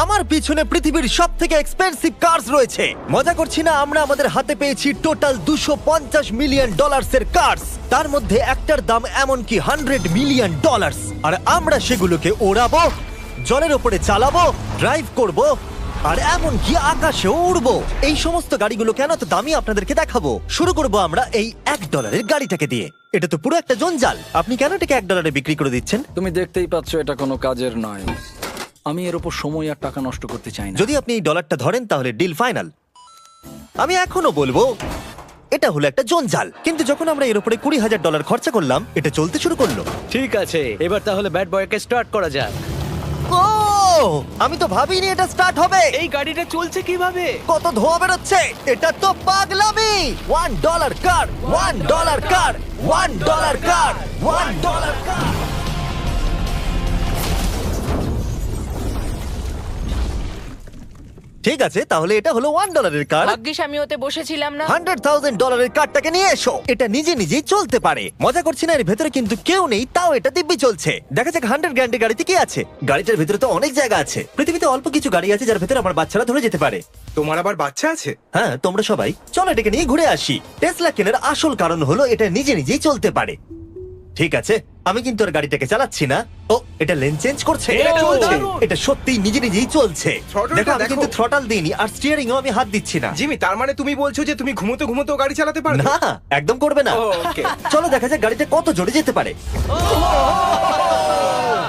আমার পিছনে পৃথিবীর সব থেকে এক্সপেন্সিভ কার্স রয়েছে। মজা করছি না, আমরা আমাদের হাতে পেয়েছি টোটাল $250 মিলিয়ন এর কার্স। তার মধ্যে একটার দাম এমনকি $100 মিলিয়ন। আর আমরা সেগুলোকে ওড়াবো, জলের ওপরে চালাবো, ড্রাইভ করব, আর এমনকি আকাশেও উড়বো। এই সমস্ত গাড়িগুলো কেন তো দামি আপনাদেরকে দেখাবো। শুরু করব আমরা এই $1 গাড়িটাকে দিয়ে। এটা তো পুরো একটা জঞ্জাল। আপনি কেন এটাকে $1 বিক্রি করে দিচ্ছেন? তুমি দেখতেই পাচ্ছ এটা কোনো কাজের নয়। আমি এর উপর সময় আর টাকা নষ্ট করতে চাই না। যদি আপনি এই ডলারটা ধরেন তাহলে ডিল ফাইনাল। আমি এখনো বলবো এটা হলো একটা জঞ্জাল, কিন্তু যখন আমরা এর উপরে $20,000 খরচা করলাম, এটা চলতে শুরু করলো। ঠিক আছে, এবার তাহলে ব্যাড বয়কে স্টার্ট করা যাক। ও, আমি তো ভাবিনি এটা স্টার্ট হবে। এই গাড়িটা চলছে কিভাবে? কত ধোঁয়া বেরোচ্ছে, এটা তো পাগলামি। $1 কার, $1 কার, $1 কার, $1 কার। ঠিক আছে, তাহলে এটা হলো $1 কার। ভাগ্যিস আমি ওতে বসেছিলাম না। $100,000 কারটাকে নিয়ে এসো। এটা নিজে নিজেই চলতে পারে। মজা করছি না, এর ভেতরে কিন্তু কেউ নেই, তাও এটা দিব্যি চলছে। দেখা যাক 100 গ্র্যান্ডের গাড়িতে কি আছে। গাড়িটার ভেতরে তো অনেক জায়গা আছে। পৃথিবীতে অল্প কিছু গাড়ি আছে যার ভেতরে আমার বাচ্চারা ধরে যেতে পারে। তোমার আবার বাচ্চা আছে? হ্যাঁ, তোমরা সবাই চলো এটাকে নিয়ে ঘুরে আসি। টেসলা কেনার আসল কারণ হলো এটা নিজে নিজেই চলতে পারে। ঠিক আছে, আমি কিন্তু আর গাড়িটাকে চালাচ্ছি না। ও, এটা লেন চেঞ্জ করছে। এটা চলছে। এটা সত্যিই নিজে নিজেই চলছে। Throttle-টা দেখো, আমি দেখো। কিন্তু থ্রটাল দিইনি, আর স্টিয়ারিংও আমি হাত দিচ্ছি না। জিমি, তার মানে তুমি বলছো যে তুমি ঘুমোতে ঘুমোতেও গাড়ি চালাতে পারবে? না, একদম করবে না। ও, okay. চলো দেখা যাক গাড়িটা কত জোরে যেতে পারে।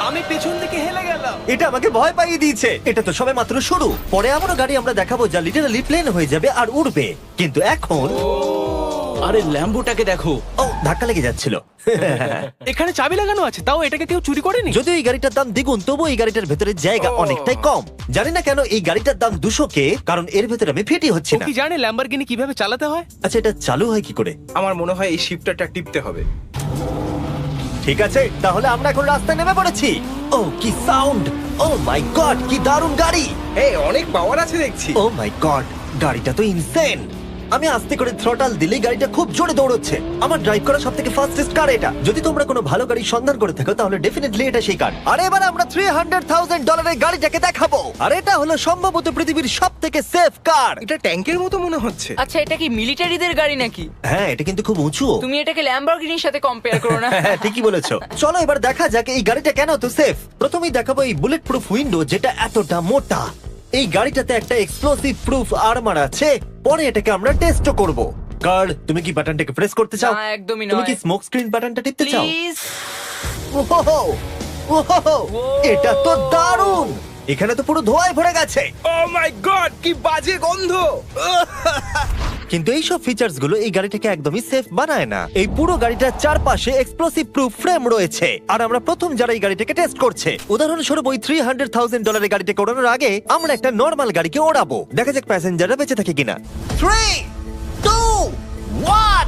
আমি পেছন থেকে হেলে গেলাম। এটা আমাকে ভয় পাইয়ে দিয়েছে। এটা তো সবে মাত্র শুরু। পরে এমনও গাড়ি আমরা দেখাবো যা লিটারালি প্লেন হয়ে যাবে আর উড়বে। কিন্তু এখন আরে ল্যাম্বোটাকে দেখো, ও, ধাক্কা লেগে যাচ্ছিল। এখানে চাবি লাগানো আছে, তাও এটাকে কেউ চুরি করেনি। যদিও এই গাড়িটার দাম দ্বিগুণ, তবু এই গাড়িটার ভেতরে জায়গা অনেকটাই কম। জানি না কেন এই গাড়িটার দাম 200K, কারণ এর ভেতরে আমি ফিটি হচ্ছি ও না। কি জানে ল্যাম্বরগিনি কিভাবে চালাতে হয়? আচ্ছা, এটা চালু হয় কি করে? আমার মনে হয় এই শিফটারটা টিপতে হবে। ঠিক আছে, তাহলে আমরা এখন রাস্তায় নেমে পড়েছি। ও, কি সাউন্ড! ও মাই গড, কি দারুণ গাড়ি! এই অনেক পাওয়ার আছে দেখছি। ও মাই গড, গাড়িটা তো ইনসেন। আমি আস্তে করে থ্রটাল দিলেই গাড়িটা খুব জোরে দৌড়চ্ছে। আমার ড্রাইভ করা সবথেকে ফাস্টেস্ট কার এটা। যদি তোমরা কোনো ভালো গাড়ির সন্ধান করে থাকো তাহলে ডেফিনেটলি এটা সেই কার। আর এবার আমরা $300,000 গাড়িটাকে দেখাবো। আর এটা হলো সম্ভবত পৃথিবীর সবথেকে সেফ কার। এটা ট্যাঙ্কের মতো মনে হচ্ছে। আচ্ছা, এটা কি মিলিটারিদের গাড়ি নাকি? হ্যাঁ, এটা কিন্তু খুব উঁচু। তুমি এটাকে ল্যাম্বরগিনির সাথে কম্পেয়ার করো না। হ্যাঁ, ঠিকই বলেছো। চলো এবার দেখা যাক এই গাড়িটা কেন তো সেফ। প্রথমেই দেখাবো এই বুলেট প্রুফ উইন্ডো, যেটা এতটা মোটা। এই গাড়িটাতে একটা এক্সপ্লোসিভ প্রুফ আর্মার আছে। পরে এটাকে আমরা টেস্ট করব। কার, তুমি কি বাটনটাকে প্রেস করতে চাও? না, একদমই তুমি নয়। কি স্মোক স্ক্রিন বাটনটা টিপতে চাও? প্লিজ। ওহো, ওহো, এটা তো দারুণ। এখানে তো পুরো ধোঁয়ায় ভরে গেছে। ও মাই গড, কি বাজে গন্ধ! কিন্তু এইসব ফিচার্স গুলো এই গাড়িটাকে একদমই সেফ বানায় না। এই পুরো গাড়িটার চারপাশে এক্সপ্লোসিভ প্রুফ ফ্রেম রয়েছে। আর আমরা প্রথম যারা এই গাড়িটাকে টেস্ট করছে, উদাহরণস্বরূপ ওই $300,000 গাড়িটাকে ওড়ানোর আগে আমরা একটা নর্মাল গাড়িকে ওড়াবো। দেখা যাক প্যাসেঞ্জাররা বেঁচে থাকে কিনা। 3, 2, 1।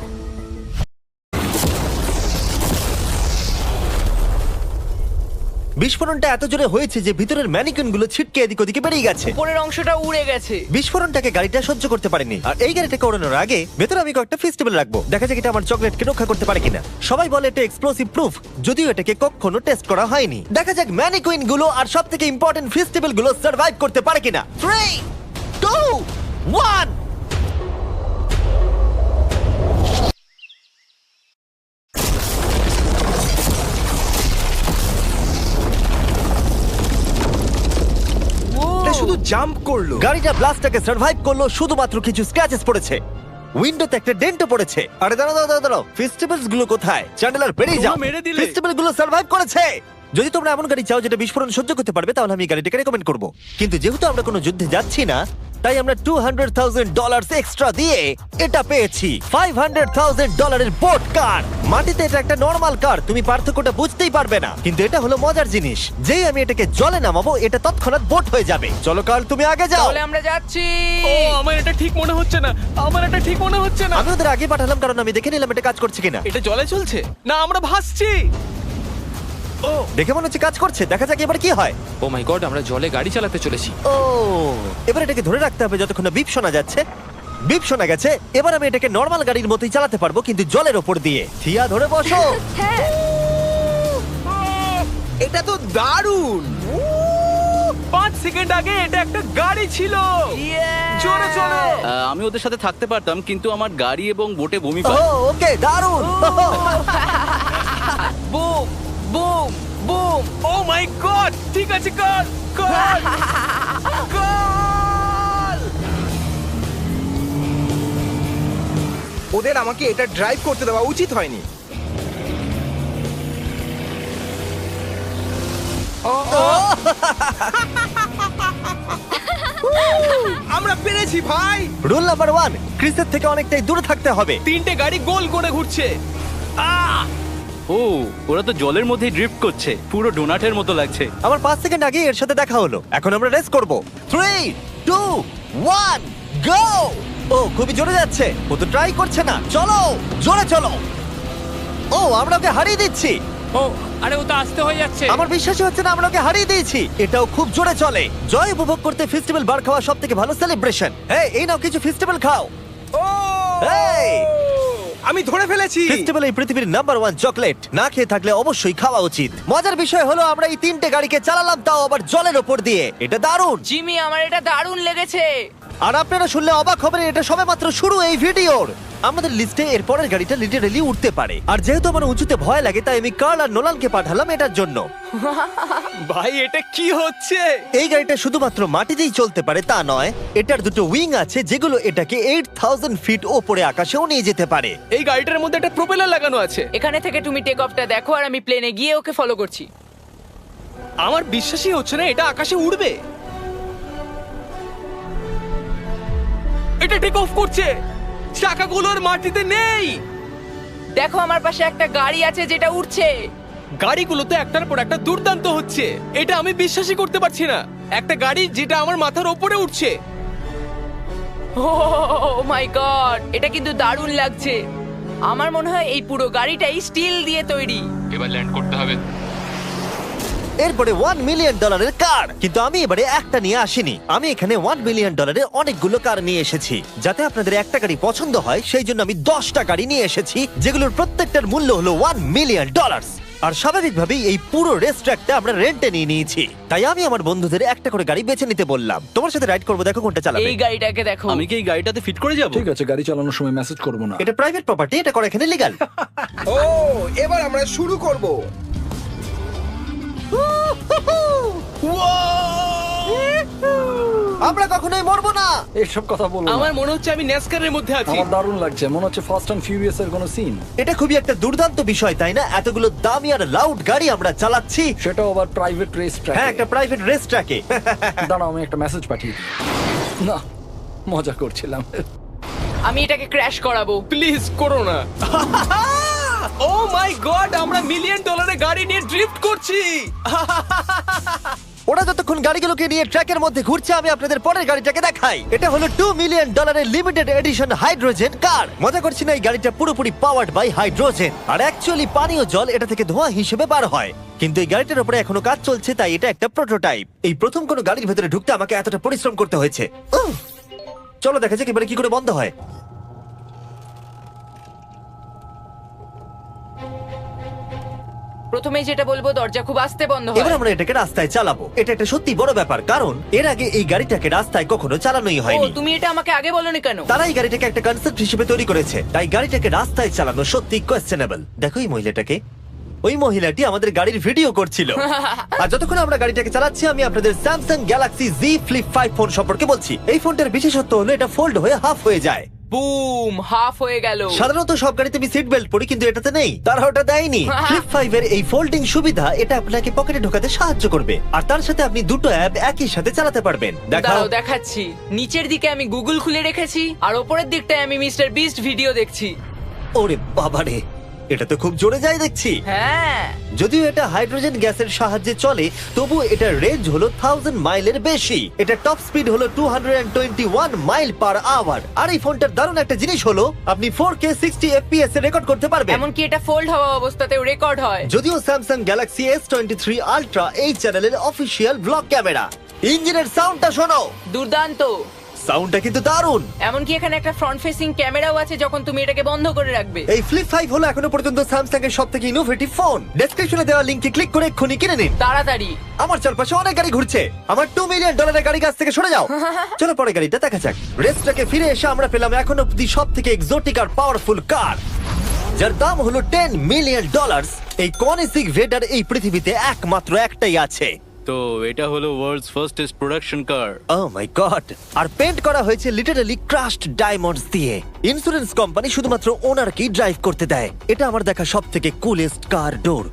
বিস্ফোরণটা এত জোরে হয়েছে যে ভিতরের ম্যানিকুইন গুলো ছিটকে এদিক ওদিকে বেরিয়ে গেছে। উপরের অংশটা উড়ে গেছে। বিস্ফোরণটাকে গাড়িটা সহ্য করতে পারেনি। আর এই গাড়িটাকে ওড়ানোর আগে ভেতরে আমি কয়েকটা ফেস্টিভ্যাল রাখবো। দেখা যাক এটা আমার চকলেটকে রক্ষা করতে পারে কিনা। সবাই বলে এটা এক্সপ্লোসিভ প্রুফ, যদিও এটাকে কখনো টেস্ট করা হয়নি। দেখা যাক ম্যানিকুইন গুলো আর সবথেকে ইম্পর্টেন্ট ফেস্টিভ্যাল গুলো সার্ভাইভ করতে পারে কিনা। 3, 2, 1। এটা শুধু জাম্প করলো। গাড়িটা ব্লাস্টটাকে সার্ভাইভ করলো, শুধুমাত্র কিছু স্ক্র্যাচেস পড়েছে। উইন্ডোতে একটা ডেন্টও পড়েছে। আরে দাঁড়াও দাঁড়াও দাঁড়াও, ফেস্টিভ্যালস গুলো কোথায়? চ্যান্ডেলার বেরিয়ে যাও। তোমরা মেরে দিলে। ফেস্টিভ্যাল গুলো সার্ভাইভ করেছে। যদি তোমরা এমন গাড়ি চাও যেটা বিস্ফোরণ সহ্য করতে পারবে, তাহলে আমি এই গাড়িটাকে রেকমেন্ড করব। কিন্তু যেহেতু আমরা কোনো যুদ্ধে যাচ্ছি না, তাই আমরা $200,000 এক্সট্রা দিয়ে এটা পেয়েছি। $500,000 এর বোট কার। মাটিতে এটা একটা নর্মাল কার, তুমি পার্থক্যটা বুঝতেই পারবে না। কিন্তু এটা হলো মজার জিনিস, যেই আমি এটাকে জলে নামাবো এটা তৎক্ষণাৎ বোট হয়ে যাবে। চলো কার, তুমি আগে যাও। তাহলে আমরা যাচ্ছি। ও, আমার এটা ঠিক মনে হচ্ছে না, আমার এটা ঠিক মনে হচ্ছে না। আমি ওদের আগে পাঠালাম কারণ আমি দেখে নিলাম এটা কাজ করছে কিনা। এটা জলে চলছে না, আমরা ভাসছি। ও, দেখে মনে হচ্ছে কাজ করছে। দেখা যাক এবার কি হয়। ও মাই গড, আমরা জলে গাড়ি চালাতে চলেছি। ও, এবার এটাকে ধরে রাখতে হবে যতক্ষণ না বিপ শোনা যাচ্ছে। বিপ শোনা গেছে। এবার আমি এটাকে নর্মাল গাড়ির মতোই চালাতে পারবো, কিন্তু জলের ওপর দিয়ে। থিয়া, ধরে বসো। হ্যাঁ। এটা তো দারুণ। 5 সেকেন্ড আগে এটা একটা গাড়ি ছিল। জোরে চলো। আমি ওদের সাথে থাকতে পারতাম, কিন্তু আমার গাড়ি এবং বোটে বমি ও পায়। ওকে দারুণ বুম বুম বুম। ও মাই গড, ঠিক আছে, কর কর কর। ওদের আমাকে এটা ড্রাইভ করতে দেওয়া উচিত হয়নি। আমরা পেরেছি ভাই। রুল নাম্বার 1, ক্রিসের থেকে অনেকটাই দূরে থাকতে হবে। 3টে গাড়ি গোল করে ঘুরছে। ও, ওরা তো জলের মধ্যেই ড্রিফট করছে, পুরো ডোনাটের মতো লাগছে। আমার 5 সেকেন্ড আগে এর সাথে দেখা হলো। এখন আমরা রেস করব। 3 2 1 গো। ও খুবই জোরে যাচ্ছে, ও তো ট্রাই করছে না। চলো জোরে চলো। ও আমরা ওকে হারিয়ে দিচ্ছি। ও আরে ও তো আসতে হয়ে যাচ্ছে। আমার বিশ্বাসই হচ্ছে না আমরা ওকে হারিয়ে দিয়েছি। এটাও খুব জোরে চলে। জয় উপভোগ করতে ফেস্টিভ্যাল বার খাওয়া সব থেকে ভালো সেলিব্রেশন। এই নাও কিছু ফেস্টিভ্যাল খাও। ও এই! আমি ধরে ফেলেছি। ফেস্টিভ্যাল এই পৃথিবীর নাম্বার 1 চকলেট। না খেয়ে থাকলে অবশ্যই খাওয়া উচিত। মজার বিষয় হলো আমরা এই 3টে গাড়িকে চালালাম, তাও আবার জলের ওপর দিয়ে। এটা দারুণ। জিমি, আমার এটা দারুণ লেগেছে। আর আপনারা শুনলে অবাক হবেন, এটা সবেমাত্র শুরু এই ভিডিওর। আমাদের লিস্টে এর পরের গাড়িটা লিটারালি উঠতে পারে। আর যেহেতু আমার উঁচুতে ভয় লাগে, তাই আমি কার্ল আর নোলানকে পাঠালাম এটার জন্য। ভাই এটা কি হচ্ছে? এই গাড়িটা শুধুমাত্র মাটিতেই চলতে পারে তা নয়, এটার দুটো উইং আছে যেগুলো এটাকে 8000 ফিট ওপরে আকাশেও নিয়ে যেতে পারে। এই গাড়িটার মধ্যে একটা প্রপেলার লাগানো আছে। এখানে থেকে তুমি টেক অফটা দেখো আর আমি প্লেনে গিয়ে ওকে ফলো করছি। আমার বিশ্বাসই হচ্ছে না এটা আকাশে উড়বে। এটা টেক অফ করছে, চাকাগুলোর মাটিতে নেই। দেখো আমার পাশে একটা গাড়ি আছে যেটা উঠছে। গাড়িগুলোতে একটার পর একটা দুর্দান্ত হচ্ছে। এটা আমি বিশ্বাসই করতে পারছি না, একটা গাড়ি যেটা আমার মাথার ওপরে উঠছে। ও মাই গড, এটা কিন্তু দারুণ লাগছে। আমার মনে হয় এই পুরো গাড়িটাই স্টিল দিয়ে তৈরি। এবার ল্যান্ড করতে হবে। এরপরে $1 মিলিয়ন কার। কিন্তু আমি এবারে একটা নিয়ে আসিনি, আমি এখানে $1 মিলিয়ন অনেকগুলো কার নিয়ে এসেছি। যাতে আপনাদের একটা গাড়ি পছন্দ হয় সেই জন্য আমি 10টা গাড়ি নিয়ে এসেছি, যেগুলোর প্রত্যেকটার মূল্য হলো $1 মিলিয়ন। আর স্বাভাবিকভাবেই এই পুরো রেস ট্র্যাকটা আমরা রেন্টে নিয়ে নিয়েছি। তাই আমি আমার বন্ধুদের একটা করে গাড়ি বেছে নিতে বললাম। তোমার সাথে রাইড করবো, দেখো কোনটা চালাবে। এই গাড়িটাকে দেখো। আমি কি এই গাড়িটাতে ফিট করে যাব? ঠিক আছে, গাড়ি চালানোর সময় মেসেজ করবো না। এটা প্রাইভেট প্রপার্টি, এটা করা এখানে লিগ্যাল। ও এবার আমরা শুরু করব। আমরা কখনোই মরবো না। এইসব কথা বলবো না। আমার মনে হচ্ছে আমি ন্যাসকারের মধ্যে আছি। আমার দারুণ লাগছে, মনে হচ্ছে ফাস্ট অ্যান্ড ফিউরিয়াস এর কোনো সিন। এটা খুবই একটা দুর্দান্ত বিষয়, তাই না? এতগুলো দামি আর লাউড গাড়ি আমরা চালাচ্ছি। সেটাও আবার প্রাইভেট রেস ট্র্যাক। হ্যাঁ, একটা প্রাইভেট রেস ট্র্যাকে। দাঁড়াও, আমি একটা মেসেজ পাঠিয়ে দিই। না, মজা করছিলাম। আমি এটাকে ক্র্যাশ করাবো। প্লিজ করো না। ও মাই গড, আমরা $1 মিলিয়ন গাড়ি নিয়ে ড্রিফট করছি। ওরা যতক্ষণ গাড়িগুলোকে নিয়ে ট্র্যাকের মধ্যে ঘুরছে, আমি আপনাদের পরের গাড়িটাকে দেখাই। এটা হলো $2 million limited edition hydrogen car. মজা করছি না, এই গাড়িটা পুরোপুরি পাওয়ার্ড বাই হাইড্রোজেন। আর অ্যাকচুয়ালি পানীয় জল এটা থেকে ধোঁয়া হিসেবে বার হয়। কিন্তু এই গাড়িটার উপরে এখনো কাজ চলছে, তাই এটা একটা প্রোটোটাইপ। এই প্রথম কোনো গাড়ির ভেতরে ঢুকতে আমাকে এতটা পরিশ্রম করতে হয়েছে। চলো দেখা যাক এবারে কি করে বন্ধ হয়। প্রথমে যেটা বলবো, দরজা খুব আস্তে বন্ধ এবার হয়। আমরা এটাকে রাস্তায় চালাবো। এটা একটা সত্যি বড় ব্যাপার, কারণ এর আগে এই গাড়িটাকে রাস্তায় কখনো চালানোই ও, হয়নি। তুমি এটা আমাকে আগে বলনি কেন? তারা এই গাড়িটাকে একটা কনসেপ্ট হিসেবে তৈরি করেছে, তাই গাড়িটাকে রাস্তায় চালানো সত্যি কোয়েশ্চেনেবল। দেখো এই মহিলাটাকে, ওই মহিলাটি আমাদের গাড়ির ভিডিও করছিল। আর যতক্ষণ আমরা গাড়িটাকে চালাচ্ছি, আমি আপনাদের Samsung Galaxy Z Flip 5 phone সম্পর্কে বলছি। এই ফোনটার বিশেষত্ব হলো এটা ফোল্ড হয়ে হাফ হয়ে যায়। বুম, হাফ হয়ে গেল। সাধারণত সব গাড়িতে আমি সিট বেল্ট পরি, কিন্তু এটাতে নেই। তারা ওটা দেয়নি। ফ্লিপ 5 এর এই ফোল্ডিং সুবিধা, এটা আপনাকে পকেটে ঢোকাতে সাহায্য করবে। আর তার সাথে আপনি দুটো অ্যাপ একই সাথে চালাতে পারবেন। দেখাও। দাঁড়াও, দেখাচ্ছি। নিচের দিকে আমি গুগল খুলে রেখেছি, আর ওপরের দিকটায় আমি মিস্টার বিস্ট ভিডিও দেখছি। ওরে বাবারে, এটা তো খুব জোরে যায় দেখছি। হ্যাঁ, যদিও এটা হাইড্রোজেন গ্যাসের সাহায্যে চলে, তবু এটার রেঞ্জ হলো 1000 মাইলের বেশি। এটা টপ স্পিড হলো 221 মাইল পার আওয়ার। আর এই ফোনটার দারুণ একটা জিনিস হলো, আপনি 4K 60 FPS এ রেকর্ড করতে পারবেন। এমনকি এটা ফোল্ড হওয়া অবস্থাতেও রেকর্ড হয়। যদিও স্যামসাং গ্যালাক্সি S23 আলট্রা এই চ্যানেলের অফিসিয়াল ব্লগ ক্যামেরা। ইঞ্জিনের সাউন্ডটা শোনো। দুর্দান্ত। সাউন্ডটা কিন্তু দারুণ। এমনকি এখানে একটা ফ্রন্ট ফেসিং ক্যামেরাও আছে যখন তুমি এটাকে বন্ধ করে রাখবে। এই ফ্লিপ 5 হলো এখনো পর্যন্ত স্যামসাং এর সবথেকে ইনোভেটিভ ফোন। ডেসক্রিপশনে দেওয়া লিংকে ক্লিক করে এক্ষুনি কিনে নিন। তাড়াতাড়ি। আমার চারপাশে অনেক গাড়ি ঘুরছে। আমার $2 মিলিয়ন গাড়ি কাছ থেকে সরে যাও। চলো পরে গাড়িটা দেখা যাক। রেসটাকে ফিরে এসে আমরা পেলাম এখন অব্দি সব থেকে এক্সোটিক আর পাওয়ারফুল কার, যার দাম হলো $10 মিলিয়ন। এই কনিসিক ভেডার এই পৃথিবীতে একমাত্র একটাই আছে। তো এটা হলো ওয়ার্ল্ডস ফার্স্টেস্ট প্রোডাকশন কার। ও মাই গড! আর পেন্ট করা হয়েছে লিটারালি ক্রাশড ডায়মন্ডস দিয়ে। ইন্স্যুরেন্স কোম্পানি শুধুমাত্র ওনারকেই ড্রাইভ করতে দেয়। এটা আমার দেখা সব থেকে কুলেস্ট কার ডোর।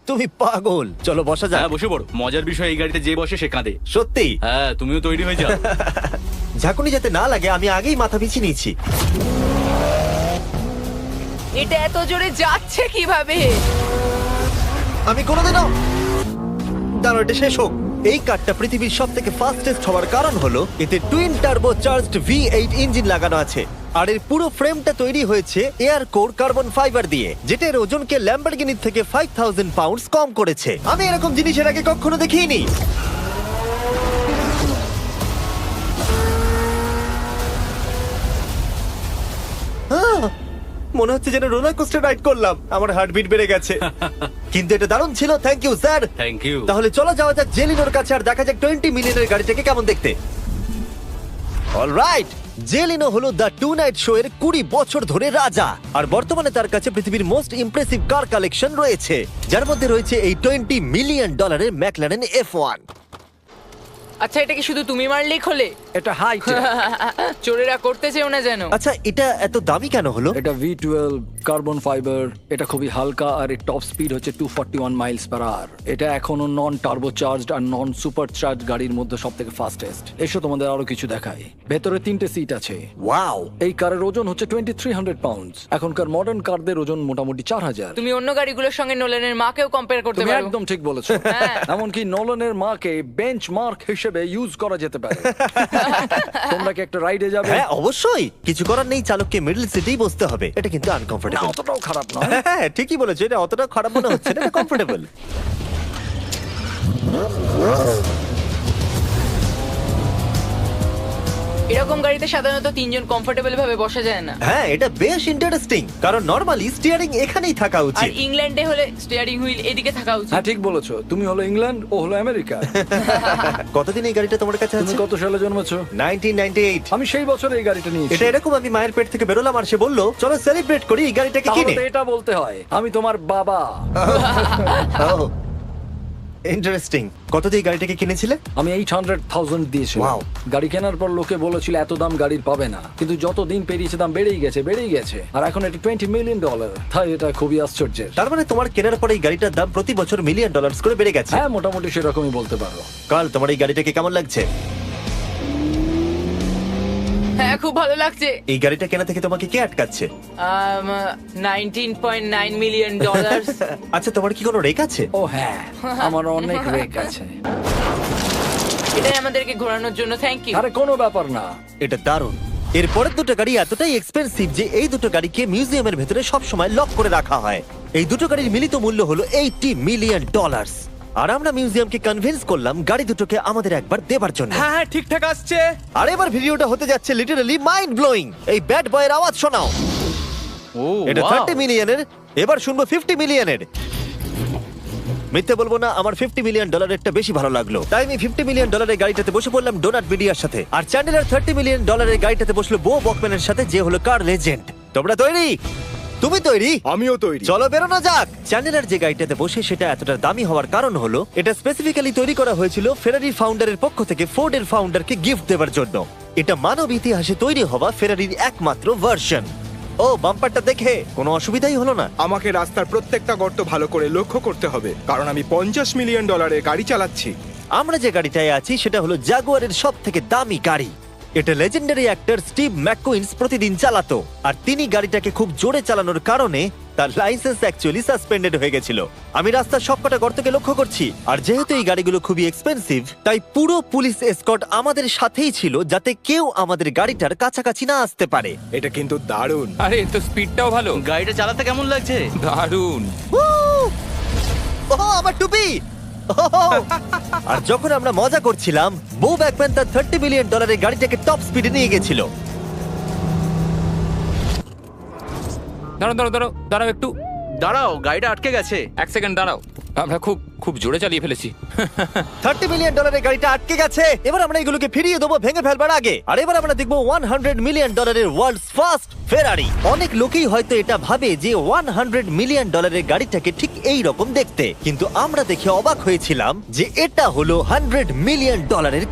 তুমি পাগল। চলো বসা যাক। হ্যাঁ বসে পড়ো। মজার বিষয় এই গাড়িতে যে বসে সে কাঁদে। সত্যি? হ্যাঁ তুমিও তৈরি হয়ে যাও। ঝাঁকুনি যাতে না লাগে আমি আগেই মাথা পিছিয়ে নিয়েছি। এটা এত জোরে যাচ্ছে কিভাবে? আমি কোনোদিনও দাঁড়ো, এটা শেষ হোক। এই কারটা পৃথিবীর সব থেকে ফাস্টেস্ট হওয়ার কারণ হলো এতে twin turbo charged V8 engine লাগানো আছে। আর এর পুরো ফ্রেমটা তৈরি হয়েছে এয়ার কোর কার্বন ফাইবার দিয়ে, যেটা এর ওজনকে ল্যাম্বরগিনির থেকে 5000 পাউন্ডস কম করেছে। আমি এরকম জিনিস এর আগে কখনো দেখিনি। মনে হচ্ছে যেন রোলার কোস্টার রাইড করলাম। আমার হার্টবিট বেড়ে গেছে। কিন্তু এটা দারুণ ছিল। Thank you sir. Thank you. তাহলে চলো যাওয়া যাক জেলিনোর কাছে আর দেখা যাক 20 মিলিয়নের গাড়িটাকে কেমন দেখতে। অলরাইট, জেলিনো হলো দ্য টু নাইট শো এর 20 বছর ধরে রাজা। আর বর্তমানে তার কাছে পৃথিবীর মোস্ট ইমপ্রেসিভ কার কালেকশন রয়েছে, যার মধ্যে রয়েছে এই $20 মিলিয়ন ম্যাকলারেন F1। আচ্ছা, এটা কি শুধু তুমি মারলেই খোলে? এটা হাইট। চোরেরা করতে চেও না যেন। আচ্ছা, এটা এত দামি কেন হলো? এটা V12 কার্বন ফাইবার। এটা খুবই হালকা আর এর টপ স্পিড হচ্ছে 241 মাইলস পার আওয়ার। এটা এখনো নন টার্বো চার্জড আর নন সুপার চার্জ গাড়ির মধ্যে সবথেকে ফাস্টেস্ট। এসো তোমাদের আরো কিছু দেখাই। ভেতরে 3টে সিট আছে। ওয়াও! এই কারের ওজন হচ্ছে 2300 পাউন্ডস। এখনকার মডার্ন কারদের ওজন মোটামুটি 4000। তুমি অন্য গাড়িগুলোর সঙ্গে নোলানের মাকেও কম্পেয়ার করতে তুমি পারো। একদম ঠিক বলেছো। এমনকি নোলানের মাকে বেঞ্চমার্ক হিসেবে ইউজ করা যেতে পারে। তোমরা কি একটা রাইডে যাবে? হ্যাঁ অবশ্যই। কিছু করার নেই, চালককে মিডল সিটেই বসতে হবে। এটা কিন্তু না, আনকমফোর্টেবল। অতটাও খারাপ নয়। হ্যাঁ ঠিকই বলেছো, এটা অতটা খারাপ মনে হচ্ছে না, কমফোর্টেবল। এরকম গাড়িতে সাধারণত 3 জন কমফোর্টেবল ভাবে বসা যায় না। হ্যাঁ, এটা বেশ ইন্টারেস্টিং, কারণ নরমালি স্টিয়ারিং এখানেই থাকা আর উচিত। ইংল্যান্ডে হলে স্টিয়ারিং হুইল এদিকে থাকা উচিত। হ্যাঁ ঠিক বলেছো। তুমি হলো ইংল্যান্ড, ও হলো আমেরিকা। কতদিন এই গাড়িটা তোমার কাছে তুমি আছে? কত সালে জন্মেছো? 1998। আমি সেই বছর এই গাড়িটা নিয়েছি। এটা এরকম, আমি মায়ের পেট থেকে বেরোলাম আর সে বললো চলো সেলিব্রেট করি এই গাড়িটাকে তাহলে কিনে। তো এটা বলতে হয় আমি তোমার বাবা। ইন্টারেস্টিং। কত দিয়ে এই গাড়িটাকে কিনেছিলে? আমি 800,000 দিয়েছি। Wow. গাড়ি কেনার পর লোকে বলেছিল এত দাম গাড়ির পাবে না, কিন্তু যত দিন পেরিয়েছে দাম বেড়েই গেছে। আর এখন এটা $20 মিলিয়ন। তাই এটা খুবই আশ্চর্যের। তার মানে তোমার কেনার পরে এই গাড়িটার দাম প্রতি বছর $1 মিলিয়ন করে বেড়ে গেছে। হ্যাঁ মোটামুটি সেরকমই বলতে পারো। কাল তোমার এই গাড়িটাকে কেমন লাগছে? হ্যাঁ, খুব ভালো লাগছে। এই গাড়িটা কেনা থেকে তোমাকে কে আটকাচ্ছে? $19.9 মিলিয়ন। আচ্ছা, তোমার কি কোনো রেক আছে? ও হ্যাঁ, আমার অনেক রেক আছে। এটাই আমাদেরকে ঘোরানোর জন্য থ্যাংক ইউ। আরে কোনো ব্যাপার না। এটা দারুণ। এর পরের দুটো গাড়ি এতটাই এক্সপেন্সিভ যে এই দুটো গাড়িকে মিউজিয়ামের ভেতরে সব সময় লক করে রাখা হয়। এই দুটো গাড়ির মিলিত মূল্য হলো $80 মিলিয়ন। আর আমরা মিউজিয়ামকে কনভিন্স করলাম গাড়ি দুটোকে আমাদের একবার দেবার জন্য। হ্যাঁ হ্যাঁ, ঠিকঠাক আসছে। আর এবার ভিডিওটা হতে যাচ্ছে লিটারালি মাইন্ড ব্লোয়িং। এই ব্যাড বয়ের আওয়াজ শোনাও। ও এটা 30 মিলিয়নের, এবার শুনবো 50 মিলিয়নের। মিথ্যে বলবো না, আমার $50 মিলিয়ন বেশি ভালো লাগলো। তাই আমি $50 মিলিয়ন গাড়িটাতে বসে পড়লাম ডোনাট মিডিয়ার সাথে। আর চ্যান্ডেলার $30 মিলিয়ন গাড়িটাতে বসলো বো বকম্যানের সাথে, যে হলো কার লেজেন্ড। তোমরা তৈরি? তুমি তৈরি? আমিও তৈরি। চলো বেরোনো যাক। চ্যান্ডেলার যে গাড়িটাতে বসে সেটা এতটা দামি হওয়ার কারণ হলো এটা স্পেসিফিক্যালি তৈরি করা হয়েছিল ফেরারির ফাউন্ডারের পক্ষ থেকে ফোর্ডের ফাউন্ডারকে গিফট দেওয়ার জন্য। এটা মানব ইতিহাসে তৈরি হওয়া ফেরারির একমাত্র ভার্সন। ও বাম্পারটা দেখে কোনো অসুবিধাই হলো না। আমাকে রাস্তার প্রত্যেকটা গর্ত ভালো করে লক্ষ্য করতে হবে, কারণ আমি $50 মিলিয়ন গাড়ি চালাচ্ছি। আমরা যে গাড়িটায় আছি সেটা হলো জাগুয়ারের সব থেকে দামি গাড়ি। এটা লেজেন্ডারি অ্যাক্টর স্টিভ ম্যাককুইন্স প্রতিদিন চালাতো। আর তিনি গাড়িটাকে খুব জোরে চালানোর কারণে তার লাইসেন্স অ্যাকচুয়ালি সাসপেন্ডেড হয়ে গেছিল। আমি রাস্তার সবকটা গর্তকে লক্ষ্য করছি, আর যেহেতু এই গাড়িগুলো খুবই এক্সপেন্সিভ তাই পুরো পুলিশ এসকর্ট আমাদের সাথেই ছিল, যাতে কেউ আমাদের গাড়িটার কাছাকাছি না আসতে পারে। এটা কিন্তু দারুণ। আরে এর তো স্পিডটাও ভালো। গাড়িটা চালাতে কেমন লাগছে? দারুণ। ও আমার টুপি! আর যখন আমরা মজা করছিলাম, বো ব্যাকম্যান তার $30 বিলিয়ন গাড়িটাকে টপ স্পিডে নিয়ে গেছিল। দাঁড়াও একটু। দাঁড়াও, গাড়িটা আটকে গেছে। 1 সেকেন্ড দাঁড়াও। আমরা খুব জোরে চালিয়ে ফেলেছি। $30 বিলিয়ন গাড়িটা আটকে গেছে। এবার আমরা এগুলোকে ফিরিয়ে দেবো ভেঙে ফেলবার আগে। আর এবার আমরা দেখবো $100 মিলিয়ন ওয়ার্ল্ডস ফার্স্ট ফেরারি। অনেক লোকেই হয়তো এটা ভাবে যে $100 মিলিয়ন গাড়িটাকে ঠিক এই রকম দেখতে, কিন্তু আমরা দেখে অবাক হয়েছিলাম যে এটা হলো $100 মিলিয়ন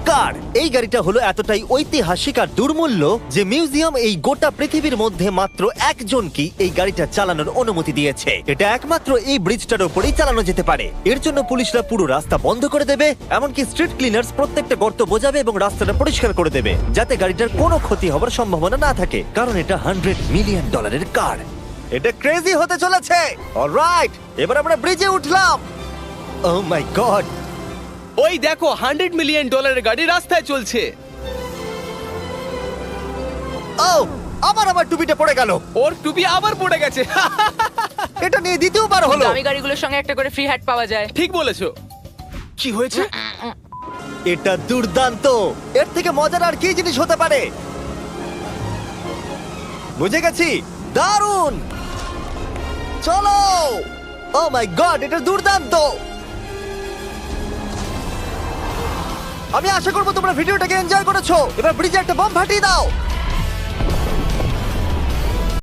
কার। এই গাড়িটা হলো এতটাই ঐতিহাসিক আর দুর্মূল্য যে মিউজিয়াম এই গোটা পৃথিবীর মধ্যে মাত্র একজনকেই এই গাড়িটা চালানোর অনুমতি দিয়েছে। এটা একমাত্র এই ব্রিজটার উপরেই চালানো যেতে পারে। এর জন্য পুলিশরা পুরো রাস্তা বন্ধ করে দেবে, এমনকি স্ট্রিট ক্লিনার্স প্রত্যেকটা গর্ত বোঝাবে এবং রাস্তাটা পরিষ্কার করে দেবে, যাতে গাড়িটার কোনো ক্ষতি হবার সম্ভাবনা না থাকে, কারণ এটা $100 মিলিয়ন কার। এটা ক্রেজি হতে চলেছে। অলরাইট, এবার আমরা ব্রিজে উঠলাম। ও মাই গড, ওই দেখো $100 মিলিয়ন গাড়ি রাস্তায় চলছে। ও আমার টুপিটা পড়ে গেল। ওর টুপি আবার পড়ে গেছে। এটা নিয়ে দ্বিতীয়বার হলো। দামি গাড়িগুলোর সঙ্গে একটা করে ফ্রি হ্যাট পাওয়া যায়। ঠিক বলেছো। কি হয়েছে? এটা দুর্দান্ত। এর থেকে মজার আর কি জিনিস হতে পারে? বুঝে গেছি, দারুণ। চলো। ও মাই গড, এটা দুর্দান্ত। আমি আশা করবো তোমরা ভিডিওটাকে এনজয় করেছো। এবার ব্রিজে একটা বম ফাটিয়ে দাও।